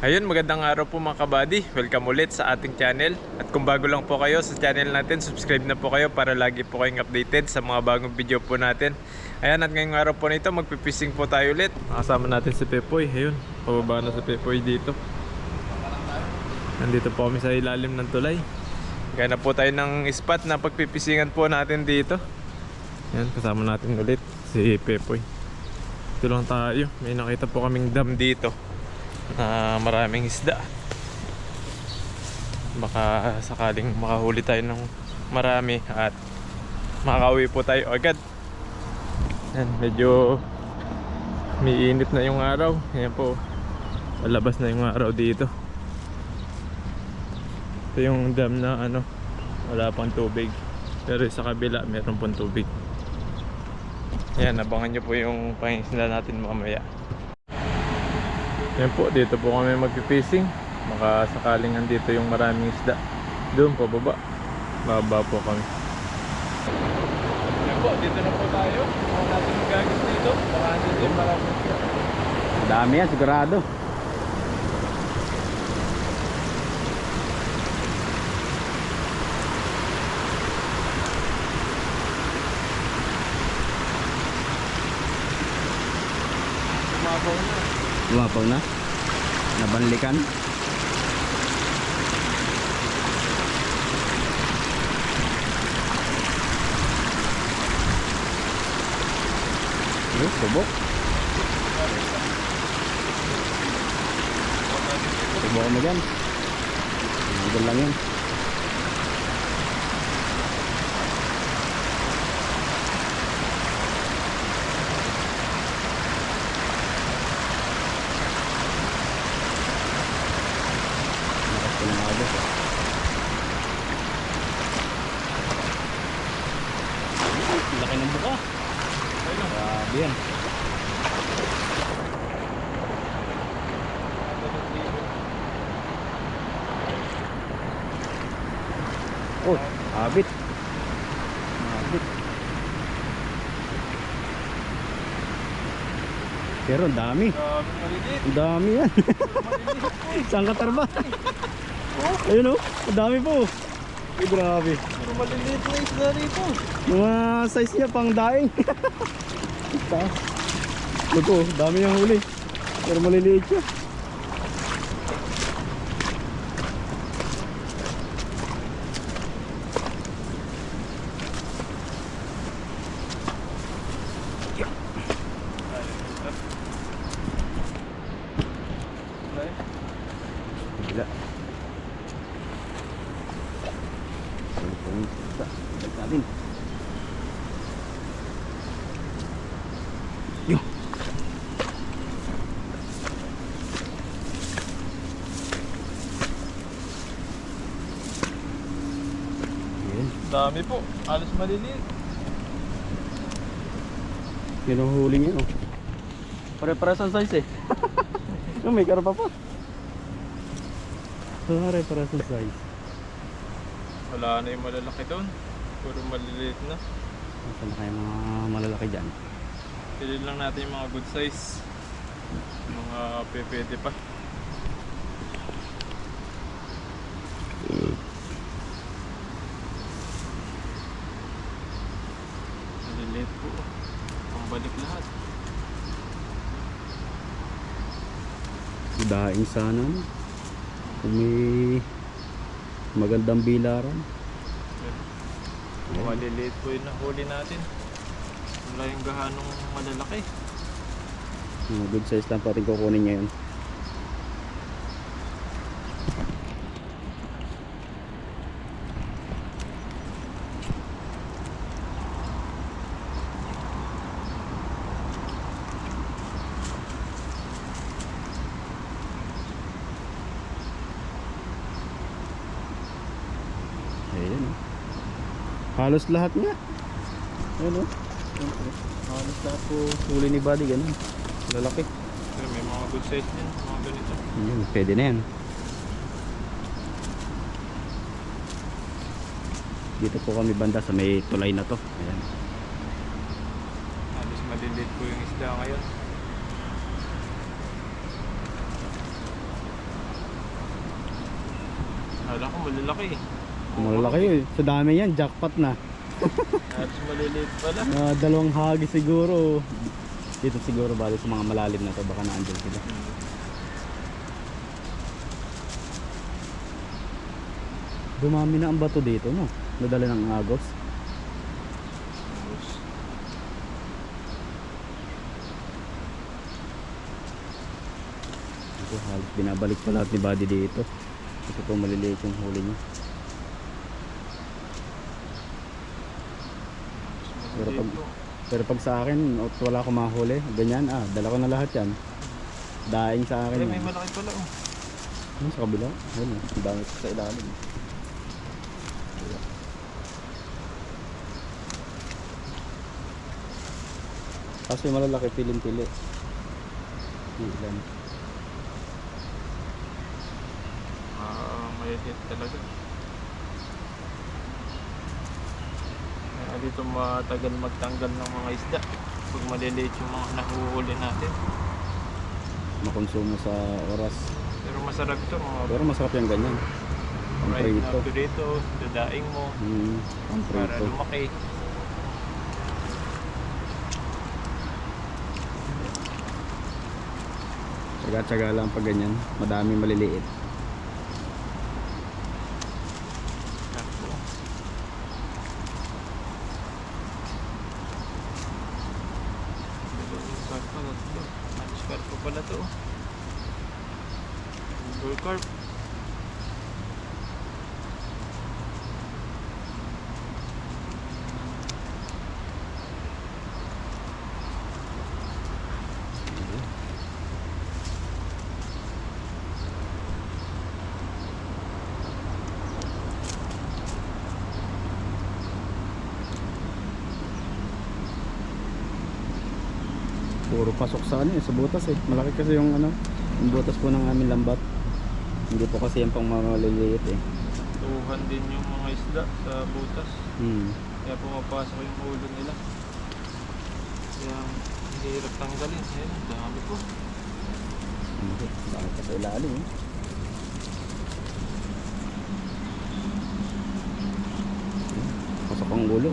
Ayun, magandang araw po mga kabady. Welcome ulit sa ating channel. At kung bago lang po kayo sa channel natin, subscribe na po kayo para lagi po kayong updated sa mga bagong video po natin. Ayan, at ngayong araw po nito, magpipising po tayo ulit. Makasama natin si Pepoy. Ayun, pababa na si Pepoy dito. Nandito po kami sa ilalim ng tulay. Kaya na po tayo ng spot na pagpipisingan po natin dito. Ayan, kasama natin ulit si Pepoy. Ito lang tayo. May nakita po kaming dam dito na maraming isda. Baka sakaling makahuli tayo ng marami at makakauwi po tayo agad. Yan, medyo miinit na yung araw. Yan po, malabas na yung araw dito. Ito yung dam na wala pang tubig, pero sa kabila meron pang tubig. Yan, abangan nyo po yung pangisda natin mamaya. Yan po, dito po kami magpipishing. Baka sakaling andito yung maraming isda. Doon po baba, baba po kami. Yan po, dito na po tayo. Baka natin magagis dito. Baka andito yung maraming isda. Dami yan, sigurado. Tumabaw na. Lumapaw na. Nabanlikan. Subok. Subok mo dyan. Magandang lang yan. Laki ng buka. Grabe yan. Oh, abit. Abit. Pero ang dami. Ang dami yan. Saan ka tarba? Ayun oh, ang dami po. Ay, grabe. Pero maliliit na isda rito. Mga size niya pang daing. Ito, dami yung huli. Pero maliliit siya. Bila. Balik natin. Yo. Dami po, alas maliliit. Yan ang huli niya, oh. Pare-pares ang size eh. Oh, may karpa pa. Pare-pares ang size. Wala na yung malalaki doon. Puro maliliit na. Saan na kayo mga malalaki dyan? Pili lang natin yung mga good size. Mga pwede pa. Maliliit po. Pambalik lahat. Daing sana, no? Kung may magandang bilaran. Maliliit po yung nahuli natin. Wala yung gahanong malalaki. Good size lang po ating kukunin ngayon. Ayan, oh. Halos lahat nga. Ayan, oh. Halos lahat po huli ni Buddy, ganun. Lalaki. Pero may mga good size din. Mga ganito. Ayan, pwede na yan. Dito po kami banda sa may tulay na to. Ayan. Halos maliliit po yung isda ngayon. Kala ko malalaki eh. Malalaki eh. Sa dami yan, jackpot na. Halos maliliit pala. Dalawang hagi siguro. Dito siguro bali sa mga malalim na to, baka naandun sila. Dumami na ang bato dito, no? Nadala ng agos. Ito, halos binabalik pa lahat ni Buddy dito. Ito po maliliit yung huli niya. Pero pag sa akin, wala akong mahuli. Ganyan, dala ko na lahat yan. Daing sa akin. May malaki pala oh. Sa kabila. Ayun, ang dami sa ilalim. Kaso yung malalaki, piling-pili. Ilan. Maliliit talaga. Dito matagal magtanggal ng mga isda pag maliliit yung mga nahuhuli natin. Makonsumo sa oras. Pero masarap ito mga Pero masarap yung ganyan. Ang right prito. na dito, dadaing mo Ang para prito. lumaki. Tsaga-tsaga lang pag ganyan. Madami maliliit. Sakto. Sakto. Maniscar pa pala to. Bull carp. Puro pasok sa sa butas eh. Malaki kasi yung yung butas po ng aming lambat. Hindi po kasi yan pang maliliit eh. Tuhan din yung mga isda sa butas. Kaya pumapasok yung ulo nila. Kaya hirap tanggalin. Ayan, ang dami po. Bakit pa sa ilalim eh. Pasok ang ulo.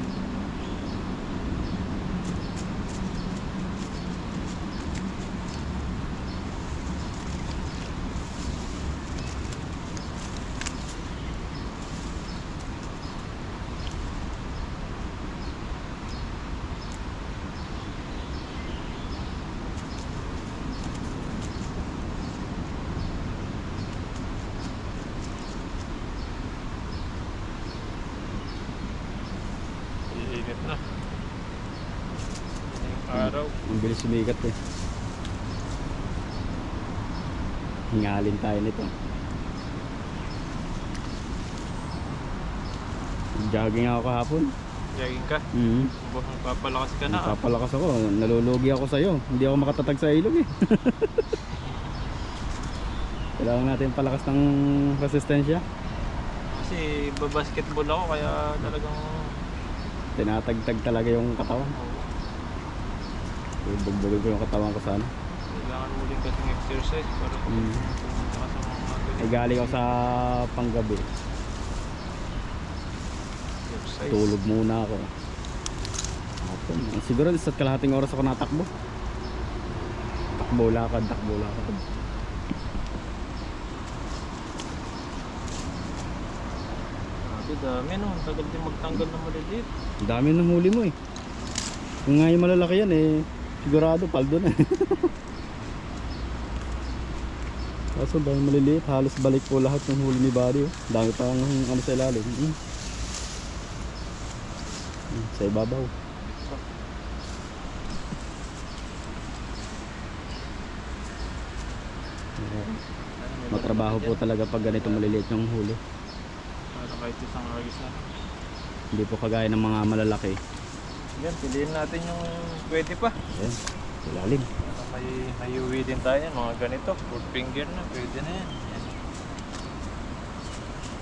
Iinit na. Yung araw. Ang bilis sumikat eh. Hingalin tayo nito. Jogging ako kahapon. Jogging ka? Papalakas ka na. Papalakas ako. Nalulugi ako sa'yo. Hindi ako makatatag sa ilog eh. Kailangan natin palakas ng resistensya. Kasi babasketball ako kaya talagang Tinatagtag talaga yung katawan. Bugbugin ko yung katawan ko sana. kailangan mo din kasing exercise para pumunta ka sa mga Ay galing ako sa panggabi. exercise. Tulog muna ako. Hapon. Siguro sa kalahating oras ako natakbo. Takbo lakad. Dami no, tagal din magtanggal ng maliliit. Ang dami ng huli mo eh. Kung nga yung malalaki yan eh, sigurado paldo na. Kaso dahil maliliit, halos balik po lahat ng huli ni Buddy. Dami pa ang sa ilalim. Sa ibabaw. Matrabaho po talaga pag ganito maliliit yung huli. Para kahit isang agis na. Hindi po kagaya ng mga malalaki. Yan, piliin natin yung pwede pa. Ayan, ilalim. May hayuwi din tayo yan, mga ganito. 4 finger na, pwede na yan.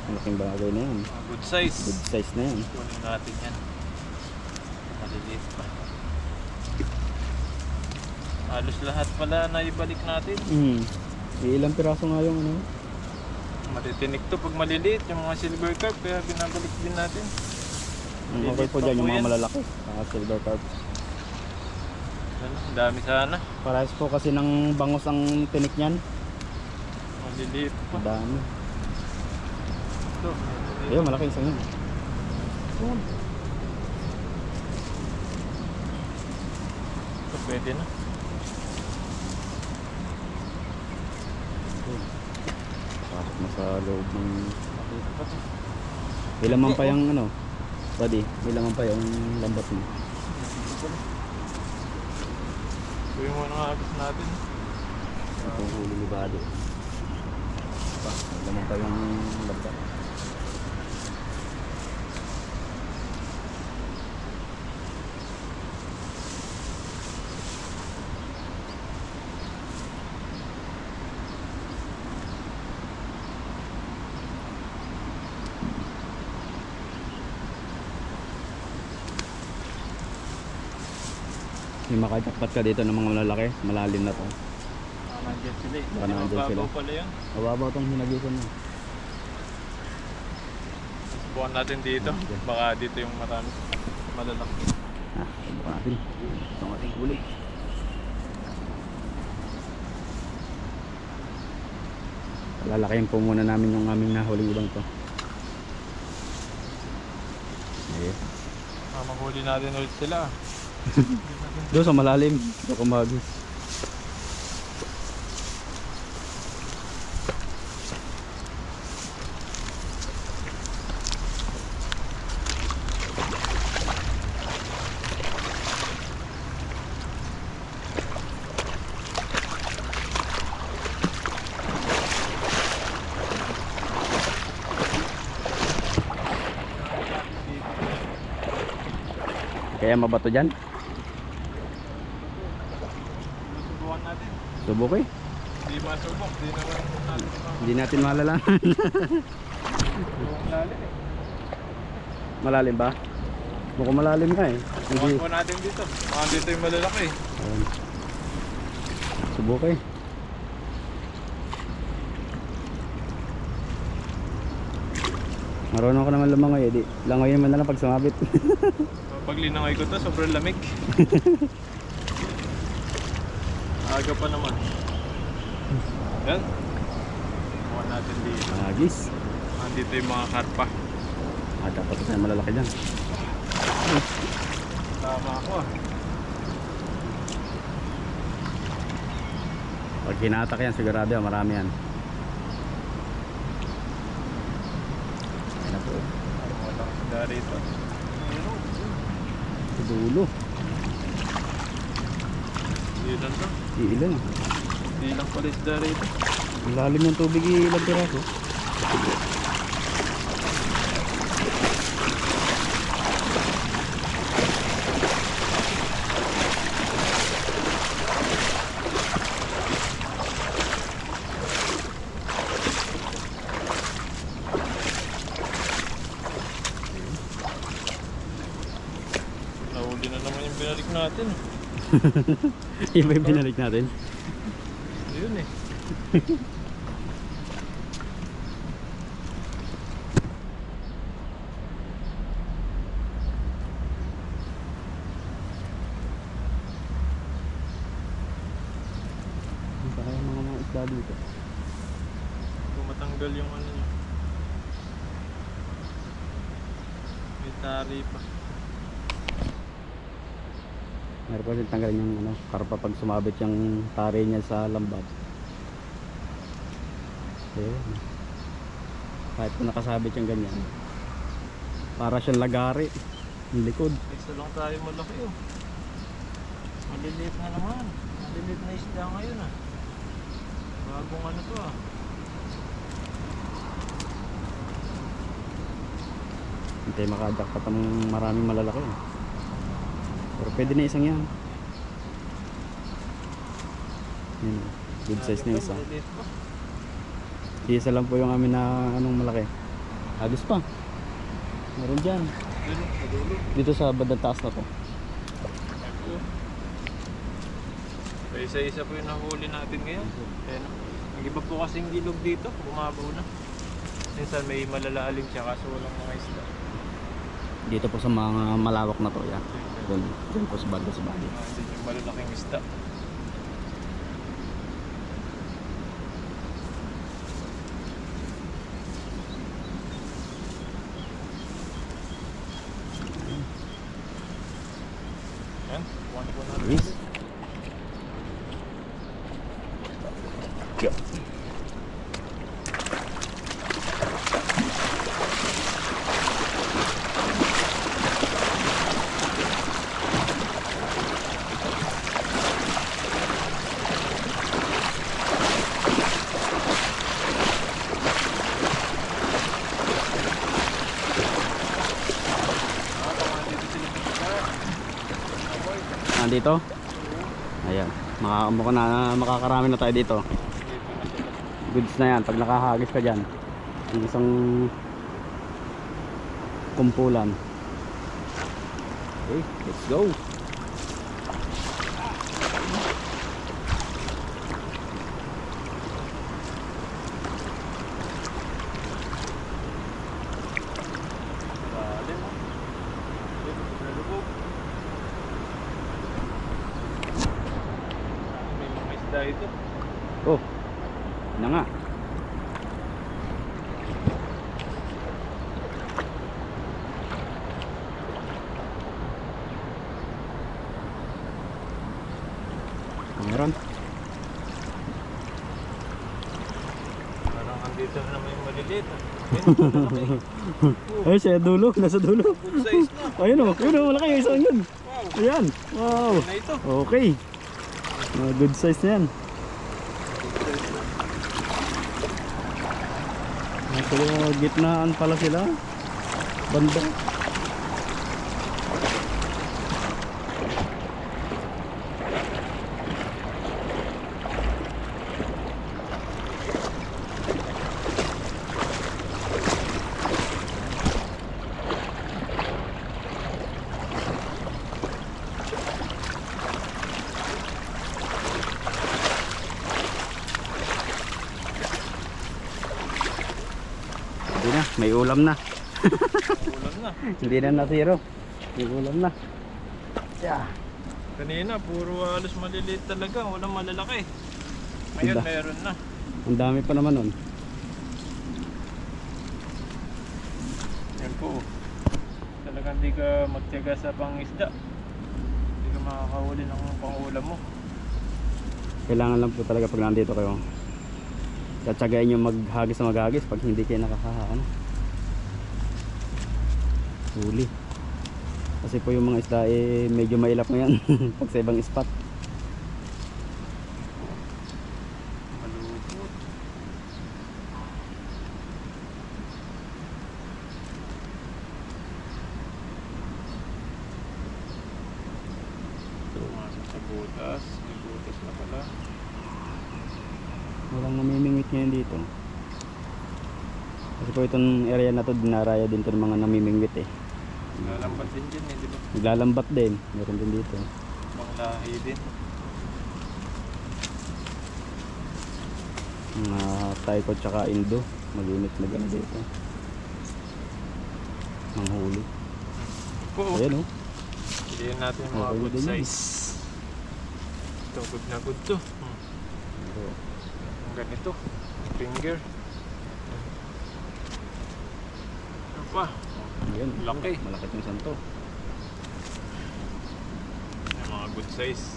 Malaking bagay na yan. Good size. Good size na yan. Kunin natin yan. Maliliit pa. Halos lahat pala na ibalik natin. Ilang piraso nga yung Matitinik to pag maliliit yung mga silver carp, kaya binabalik din natin. Ang okay po pa dyan po yung mga yan. malalaki. Mga silver carp. Ano, ang dami sana. Parehas po kasi ng bangos ang tinik niyan. Maliliit pa. Ang dami. Ito. Ayun, malaki isang yun. Ito pwede na. Pasok na sa loob ng... Ito pa to. Ilaman pa yung ano, buddy. Ilaman pa yung lambat mo. Ito yung mga agos natin. Ito yung huli ni buddy. Ilaman pa yung lambat. May makajakpat ka dito ng mga malalaki, malalim na to. Nandiyan sila eh. Baka nandiyan Mababaw sila. pala yun. Mababaw itong hinagisan mo. Subukan natin dito. Okay. Baka dito yung marami malalaki. Subukan natin. Ito ang ating huli. Lalakayin po muna namin yung aming nahuling ibang to. Okay. Mahuli natin ulit sila. Doon sa malalim, doon kumagis. Kaya mabato dyan. Subukan natin. Subok eh. Hindi masubok. Hindi naman natin Hindi natin malalaman. yung lalim eh. Malalim ba? Mukhang malalim ka eh. Subukan Hindi. po natin dito. Baka dito yung malalaki eh. Ayan. Subok eh. Marunong ka naman lumangoy eh. Di. Langoy naman na lang pag sumabit. Pag linangay ko to, sobrang lamig. Aga pa naman. Yan. Subukan natin dito. Agis. Andito yung mga karpa. Dapat ito na malalaki dyan. Tama ako ah. Pag hinatak yan, sigurado yan, marami yan. Ayan na po. Wala ka sa rito. Sa dulo. Hindi lang to. Iilan. Hindi lang pala isda rito. Ang lalim ng tubig, ilang piraso. Nahuli na naman yung binalik natin. Iba yung binalik natin. Yun eh. Hindi pa kaya mga isda dito. Kung matanggal yung ano niya. May tari pa. Meron pa din tanggalin yung ano, karpa pag sumabit yung tari niya sa lambat. Ayan. Kahit kung nakasabit yung ganyan. Para siyang lagari. Yung likod. Isa lang tayo malaki oh. Maliliit na naman. Maliliit na isda ngayon ah. Bagong ano to ah. Hindi makajakpat ang maraming malalaki. Pero pwede na isang yan. Yun, good size na isa. Maliliit pa. Isa lang po yung amin na anong malaki. Agos pa. Meron dyan. Dun, sa dulo. Dito sa bandang taas na to. Ito. So, isa-isa po yung nahuli natin ngayon. Ayan. Ang iba po kasing ilog dito, bumabaw na. Minsan may malalalim siya kaso walang mga isda. Dito po sa mga malawak na to, yan. Doon po sa banda sa bali. Hindi yung malalaking isda. Yan, kuha na po natin. Yes. Yeah. Dito. Ayan. Mukhang na makakarami na tayo dito. Goods na yan pag nakahagis ka dyan. Yung isang kumpulan. Okay, let's go. Lalim, oh. Nalubog. May mga isda ito. Oh. Na nga. Meron. Parang andito na naman yung maliliit. Ay, siya dulo. Nasa dulo. Good size na. Ayun o. Yun o. Malaki yung isang yun. Wow. Ayan. Wow. Na ito. Okay. Good size na yan. Nasa gitnaan pala sila. Banda. Hindi na, may ulam na. Ulam na. Hindi na natiro. May ulam na. Yeah. Kanina, puro halos maliliit talaga. Walang malalaki. Ngayon, Ganda. meron na. Ang dami pa naman nun. Yan po. Talagang di ka magtiyaga sa pangisda. Hindi ka makakahuli ng pangulam mo. Kailangan lang po talaga pag nandito kayo. Tatsagain nyo maghagis na maghagis pag hindi kayo nakakaano. Huli. Kasi po yung mga isda eh medyo mailap ngayon pag sa ibang spot. Malupot. Pumasok sa butas. May butas na pala. Walang namimingwit ngayon dito. Kasi po itong area na to dinaraya din to ng mga namimingwit eh. Lalambat din dyan eh, di ba? Naglalambat din. Meron din dito. Panglahi din. Mga Taiko tsaka Indo. Mag-init na gano'n dito. Manghuli. Po. Ayan oh. Hindi natin yung mga Okay good din yun. size. Ito, good na good to. Ang ganito. Finger. Ano pa? Ayan. Laki. Malaki yung santo. Yung mga good size.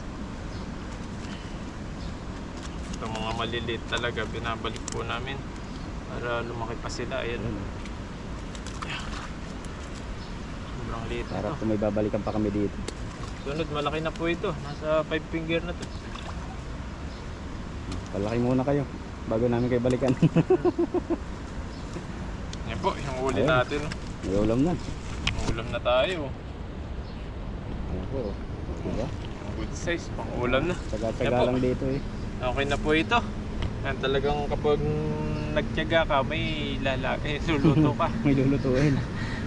Ito mga maliliit talaga. Binabalik po namin. Para lumaki pa sila. Ayan. Ayan oh. Sobrang liit Para ito. kung may babalikan pa kami dito. Sunod, malaki na po ito. Nasa 5 finger na to. Palaki muna kayo bago namin kayo balikan. Yan po, yung uli Ayun. natin. May ulam na. Ulam na tayo. Ayan po. Diba? Good size, pang ulam na. Tsaga-tsaga Yan po. lang dito eh. Okay na po ito. Yan, talagang kapag nagtiyaga ka, may lalaki, luluto ka. May lulutuin.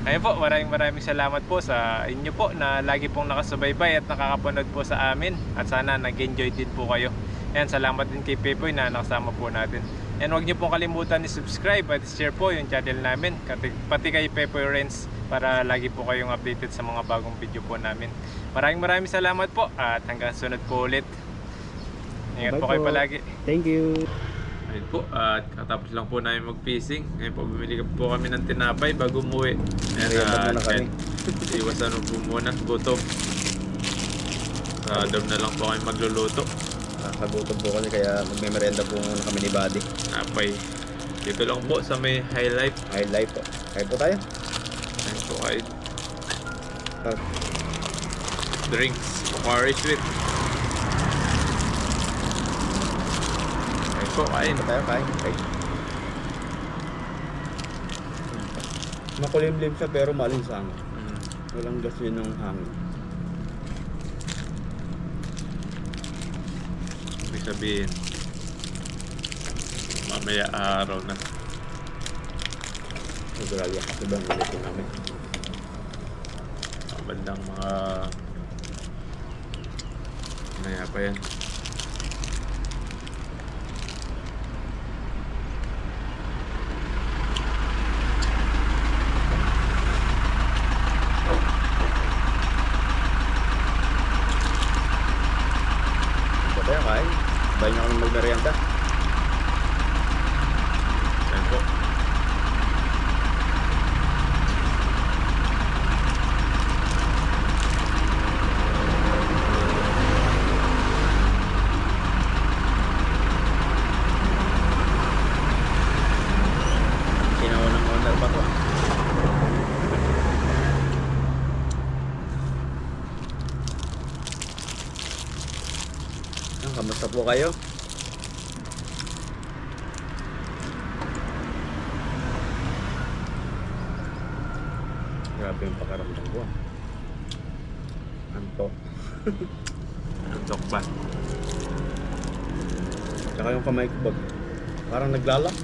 Ayun po, maraming salamat po sa inyo po na lagi pong nakasubaybay at nakakapanood po sa amin. At sana nag-enjoy din po kayo. Ayan, salamat din kay Pepoy na nakasama po natin. And huwag niyo pong kalimutan i-subscribe at share po yung channel namin, pati kay Pepe Renz, para lagi po kayong updated sa mga bagong video po namin. Maraming salamat po at hanggang sunod po ulit. Ingat Bye po kayo po. palagi. Thank you. Ayun po, at katapos lang po namin mag-fishing. Ngayon po, bumili po kami ng tinapay bago umuwi. Merienda muna kami. Iwasan po muna, gutom. Sa dam na lang po kami magluluto. Nakagutom po kasi kaya magme-merienda po muna kami ni Buddy. Tinapay. Dito lang po sa may highlight. High life po. Kaya po tayo. Ayun po kayo. Ah, Drinks, Pocari Sweet. Ayun po, kain. tayo kain. Okay. Makulimlim siya pero malinsang. Walang gas yun ng hangin. Ibig sabihin, mamaya araw na. Nagralya kasi bang ulit po namin. Bandang mga maya pa yan. Ito tayo kain. Bahay niyo kami magmerienda. Ayun po. Sinaunang owner pa to. Kamusta po kayo? Grabe yung pakaramdam ko. Antok. Antok ba? Tsaka yung kamay ko parang naglalak.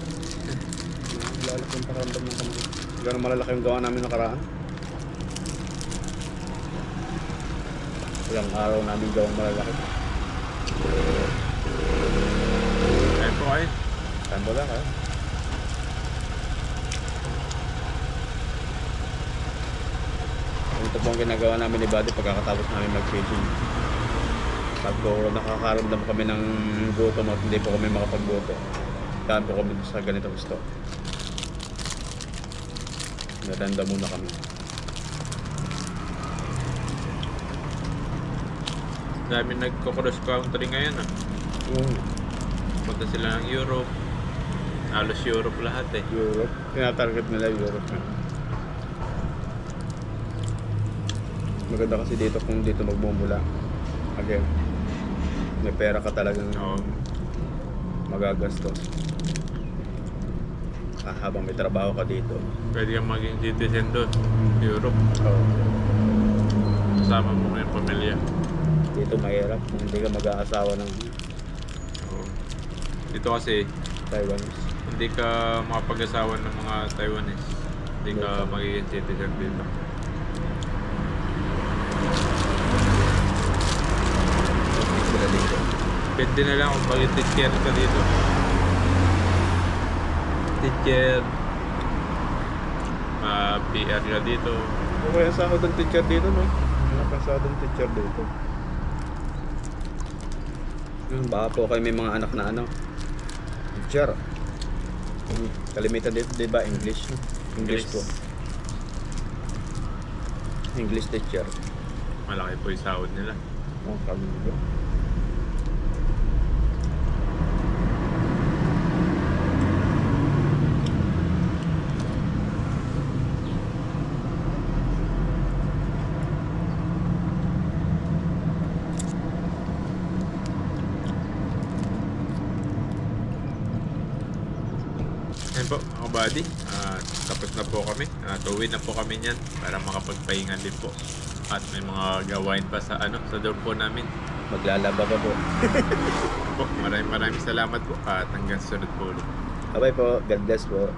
Naglalak yung pakaramdam ng kamay. Siguro malalaki yung gawa namin nakaraan. Ilang araw namin gawang malalaki. Ayun po kayo. Saan mo lang ha? Ito po ang ginagawa namin ni Buddy pagkakatapos namin mag-fishing. Pag nakakaramdam kami ng gutom at hindi po kami makapagluto, daan po kami sa ganito gusto. Natanda muna kami. Dami nagko-cross country ngayon ah. Punta sila ng Europe. Halos Europe lahat eh. Europe. Tinatarget nila Europe. Maganda kasi dito kung dito magmumula. Again, may pera ka talagang Oo. magagastos. Habang may trabaho ka dito. Pwede kang maging citizen doon. Europe. Kasama mo yung pamilya. Dito mahirap kung hindi ka mag-aasawa ng Oo. Dito kasi, Taiwanese. hindi ka makapag-asawa ng mga Taiwanese. Hindi ka magiging citizen dito. Sila dito. Pwede na lang kung maging teacher ka dito. Teacher. PR ka dito. Okay ang sahod ng teacher dito, no? Wala kang sahod ng teacher dito. Baka po kayo may mga anak na ano, teacher. Kalimitan dito, di ba? English. English po. English teacher. Malaki po yung sahod nila. Oh, kalimitan. Yan po mga buddy, tapos na po kami. Tuwi na po kami niyan para makapagpahinga din po. At may mga gawain pa sa sa dorm po namin. Maglalaba pa po. Po, maraming salamat po at hanggang sunod po ulit. Bye po. God bless po.